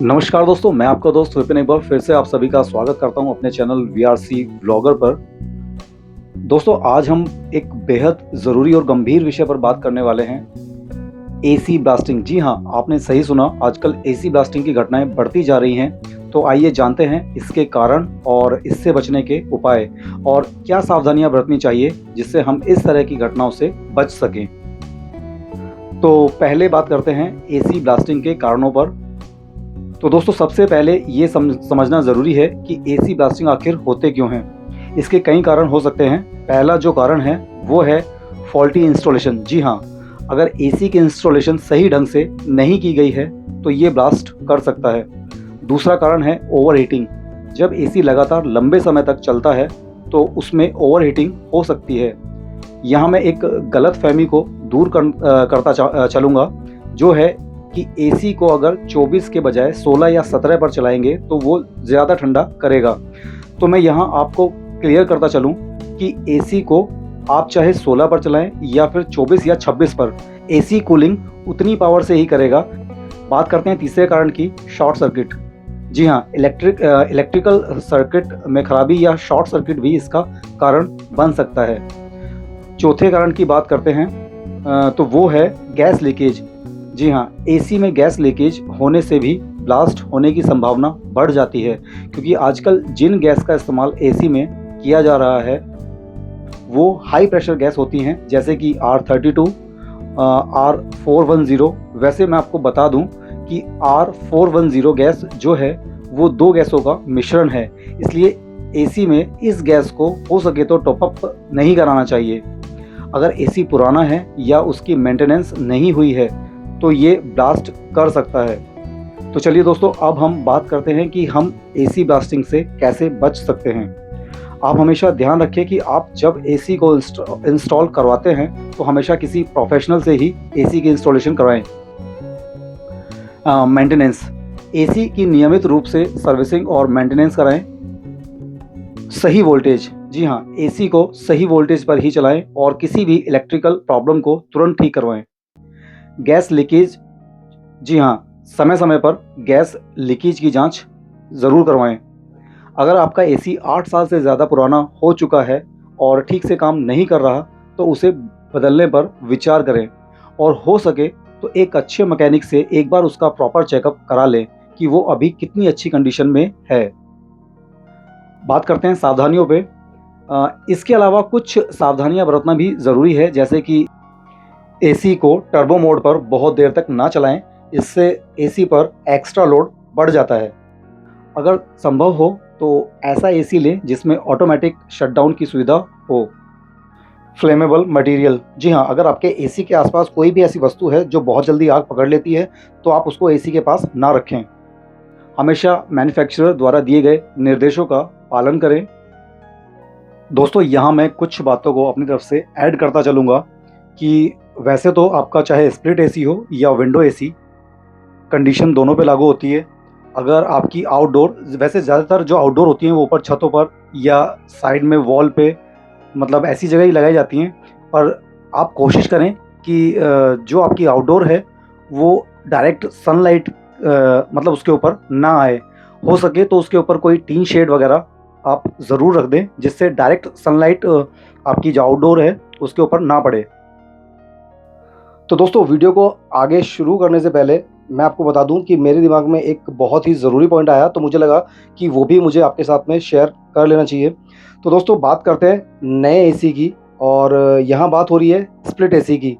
नमस्कार दोस्तों, मैं आपका दोस्त विपिन एक बार फिर से आप सभी का स्वागत करता हूं अपने चैनल वीआरसी ब्लॉगर पर। दोस्तों, आज हम एक बेहद ज़रूरी और गंभीर विषय पर बात करने वाले हैं, एसी ब्लास्टिंग। जी हाँ, आपने सही सुना, आजकल एसी ब्लास्टिंग की घटनाएं बढ़ती जा रही हैं। तो आइए जानते हैं इसके कारण और इससे बचने के उपाय और क्या सावधानियां बरतनी चाहिए जिससे हम इस तरह की घटनाओं से बच सकें। तो पहले बात करते हैं एसी ब्लास्टिंग के कारणों पर। तो दोस्तों, सबसे पहले ये समझना ज़रूरी है कि एसी ब्लास्टिंग आखिर होते क्यों हैं। इसके कई कारण हो सकते हैं। पहला जो कारण है वो है फॉल्टी इंस्टॉलेशन। जी हाँ, अगर एसी की इंस्टॉलेशन सही ढंग से नहीं की गई है तो ये ब्लास्ट कर सकता है। दूसरा कारण है ओवरहीटिंग। जब एसी लगातार लंबे समय तक चलता है तो उसमें ओवरहीटिंग हो सकती है। यहाँ मैं एक गलतफहमी को दूर करता चलूँगा, जो है कि एसी को अगर 24 के बजाय 16 या 17 पर चलाएंगे तो वो ज़्यादा ठंडा करेगा। तो मैं यहाँ आपको क्लियर करता चलूँ कि एसी को आप चाहे 16 पर चलाएं या फिर 24 या 26 पर, एसी कूलिंग उतनी पावर से ही करेगा। बात करते हैं तीसरे कारण की, शॉर्ट सर्किट। जी हाँ, इलेक्ट्रिकल सर्किट में खराबी या शॉर्ट सर्किट भी इसका कारण बन सकता है। चौथे कारण की बात करते हैं तो वो है गैस लीकेज। जी हाँ, एसी में गैस लीकेज होने से भी ब्लास्ट होने की संभावना बढ़ जाती है, क्योंकि आजकल जिन गैस का इस्तेमाल एसी में किया जा रहा है वो हाई प्रेशर गैस होती हैं, जैसे कि R32, R410। वैसे मैं आपको बता दूं कि R410 गैस जो है वो दो गैसों का मिश्रण है, इसलिए एसी में इस गैस को हो सके तो टॉपअप नहीं कराना चाहिए। अगर एसी पुराना है या उसकी मेंटेनेंस नहीं हुई है तो ये ब्लास्ट कर सकता है। तो चलिए दोस्तों, अब हम बात करते हैं कि हम एसी ब्लास्टिंग से कैसे बच सकते हैं। आप हमेशा ध्यान रखें कि आप जब एसी को इंस्टॉल करवाते हैं तो हमेशा किसी प्रोफेशनल से ही एसी की इंस्टॉलेशन करवाएं। मेंटेनेंस, एसी की नियमित रूप से सर्विसिंग और मेंटेनेंस कराएं। सही वोल्टेज, जी हाँ, एसी को सही वोल्टेज पर ही चलाएं और किसी भी इलेक्ट्रिकल प्रॉब्लम को तुरंत ठीक करवाएं। गैस लीकेज, जी हाँ, समय समय पर गैस लीकेज की जांच ज़रूर करवाएं। अगर आपका एसी 8 साल से ज़्यादा पुराना हो चुका है और ठीक से काम नहीं कर रहा तो उसे बदलने पर विचार करें, और हो सके तो एक अच्छे मैकेनिक से एक बार उसका प्रॉपर चेकअप करा लें कि वो अभी कितनी अच्छी कंडीशन में है। बात करते हैं सावधानियों पे। इसके अलावा कुछ सावधानियां बरतना भी ज़रूरी है, जैसे कि एसी को टर्बो मोड पर बहुत देर तक ना चलाएं, इससे एसी पर एक्स्ट्रा लोड बढ़ जाता है। अगर संभव हो तो ऐसा एसी लें जिसमें ऑटोमेटिक शटडाउन की सुविधा हो। फ्लेमेबल मटेरियल, जी हाँ, अगर आपके एसी के आसपास कोई भी ऐसी वस्तु है जो बहुत जल्दी आग पकड़ लेती है तो आप उसको एसी के पास ना रखें। हमेशा मैन्युफैक्चरर द्वारा दिए गए निर्देशों का पालन करें। दोस्तों, यहाँ मैं कुछ बातों को अपनी तरफ से ऐड करता चलूँगा कि वैसे तो आपका चाहे स्प्लिट एसी हो या विंडो एसी, कंडीशन दोनों पे लागू होती है। अगर आपकी आउटडोर, वैसे ज़्यादातर जो आउटडोर होती हैं वो ऊपर छतों पर या साइड में वॉल पे, मतलब ऐसी जगह ही लगाई जाती हैं, पर आप कोशिश करें कि जो आपकी आउटडोर है वो डायरेक्ट सनलाइट मतलब उसके ऊपर ना आए। हो सके तो उसके ऊपर कोई टीन शेड वगैरह आप ज़रूर रख दें, जिससे डायरेक्ट सनलाइट आपकी जो आउटडोर है उसके ऊपर ना पड़े। तो दोस्तों, वीडियो को आगे शुरू करने से पहले मैं आपको बता दूं कि मेरे दिमाग में एक बहुत ही ज़रूरी पॉइंट आया, तो मुझे लगा कि वो भी मुझे आपके साथ में शेयर कर लेना चाहिए। तो दोस्तों, बात करते हैं नए एसी की, और यहाँ बात हो रही है स्प्लिट एसी की।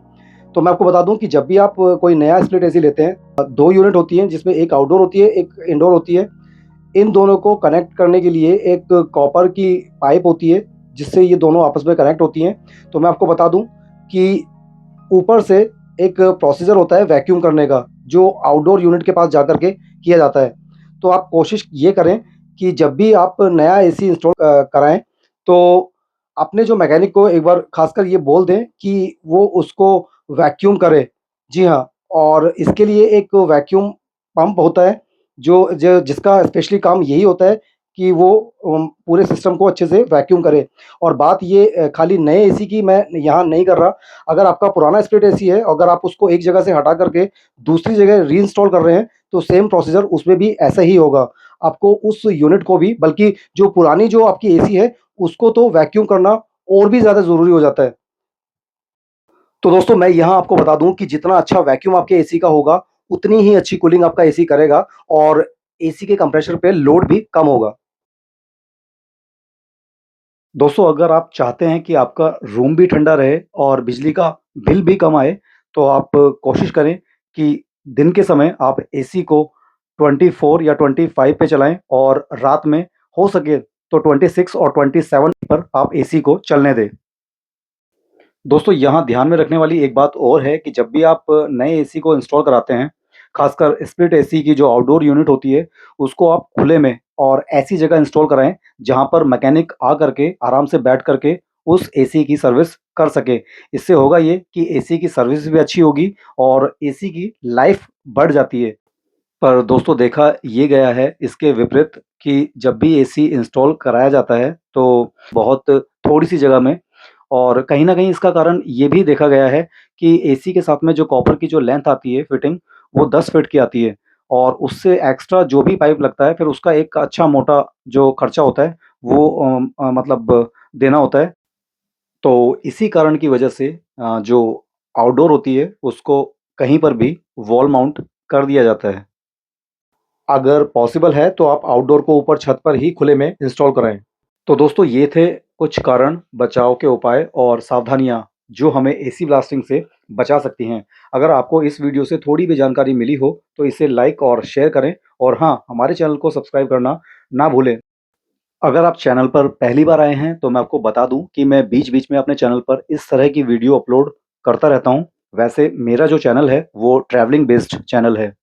तो मैं आपको बता दूं कि जब भी आप कोई नया स्प्लिट एसी लेते हैं, 2 यूनिट होती हैं, जिसमें एक आउटडोर होती है, एक इंडोर होती है। इन दोनों को कनेक्ट करने के लिए एक कॉपर की पाइप होती है जिससे ये दोनों आपस में कनेक्ट होती हैं। तो मैं आपको बता दूं कि ऊपर से एक प्रोसीजर होता है वैक्यूम करने का, जो आउटडोर यूनिट के पास जाकर के किया जाता है। तो आप कोशिश ये करें कि जब भी आप नया एसी इंस्टॉल कराएं तो अपने जो मैकेनिक को एक बार खासकर ये बोल दें कि वो उसको वैक्यूम करे। जी हाँ, और इसके लिए एक वैक्यूम पंप होता है जिसका स्पेशली काम यही होता है कि वो पूरे सिस्टम को अच्छे से वैक्यूम करे। और बात ये खाली नए एसी की मैं यहाँ नहीं कर रहा। अगर आपका पुराना स्प्लिट एसी है, अगर आप उसको एक जगह से हटा करके दूसरी जगह रीइंस्टॉल कर रहे हैं तो सेम प्रोसीजर उसमें भी ऐसा ही होगा। आपको उस यूनिट को भी, बल्कि जो पुरानी जो आपकी एसी है, उसको तो वैक्यूम करना और भी ज़्यादा ज़रूरी हो जाता है। तो दोस्तों मैं यहाँ आपको बता दूँ कि जितना अच्छा वैक्यूम आपके एसी का होगा, उतनी ही अच्छी कूलिंग आपका एसी करेगा और एसी के कंप्रेसर पे लोड भी कम होगा। दोस्तों अगर आप चाहते हैं कि आपका रूम भी ठंडा रहे और बिजली का बिल भी कम आए, तो आप कोशिश करें कि दिन के समय आप एसी को 24 या 25 पे चलाएँ और रात में हो सके तो 26 और 27 पर आप एसी को चलने दें। दोस्तों यहाँ ध्यान में रखने वाली एक बात और है कि जब भी आप नए एसी को इंस्टॉल कराते हैं, खासकर स्प्लिट एसी की जो आउटडोर यूनिट होती है, उसको आप खुले में और ऐसी जगह इंस्टॉल कराएँ, जहाँ पर मैकेनिक आ करके आराम से बैठ करके उस एसी की सर्विस कर सके। इससे होगा ये कि एसी की सर्विस भी अच्छी होगी और एसी की लाइफ बढ़ जाती है। पर दोस्तों देखा ये गया है इसके विपरीत कि जब भी एसी इंस्टॉल कराया जाता है, तो बहुत थोड़ी-सी जगह में, और कहीं न कहीं इसका कारण ये भी देखा गया है कि एसी के साथ में जो कॉपर की जो लेंथ आती है फिटिंग, वो 10 फीट की आती है और उससे एक्स्ट्रा जो भी पाइप लगता है, फिर उसका एक अच्छा मोटा जो खर्चा होता है, वो मतलब देना होता है। तो इसी कारण की वजह से जो आउटडोर होती है, उसको कहीं पर भी वॉल माउंट कर दिया जाता है। अगर पॉसिबल है तो आप आउटडोर को ऊपर छत पर ही खुले में इंस्टॉल कराएँ। तो दोस्तों ये थे कुछ कारण, बचाव के उपाय और सावधानियाँ जो हमें एसी ब्लास्टिंग से बचा सकती हैं। अगर आपको इस वीडियो से थोड़ी भी जानकारी मिली हो तो इसे लाइक और शेयर करें और हाँ, हमारे चैनल को सब्सक्राइब करना ना भूलें। अगर आप चैनल पर पहली बार आए हैं तो मैं आपको बता दूँ कि मैं बीच-बीच में अपने चैनल पर इस तरह की वीडियो अपलोड करता रहता हूँ। वैसे मेरा जो चैनल है वो ट्रैवलिंग बेस्ड चैनल है।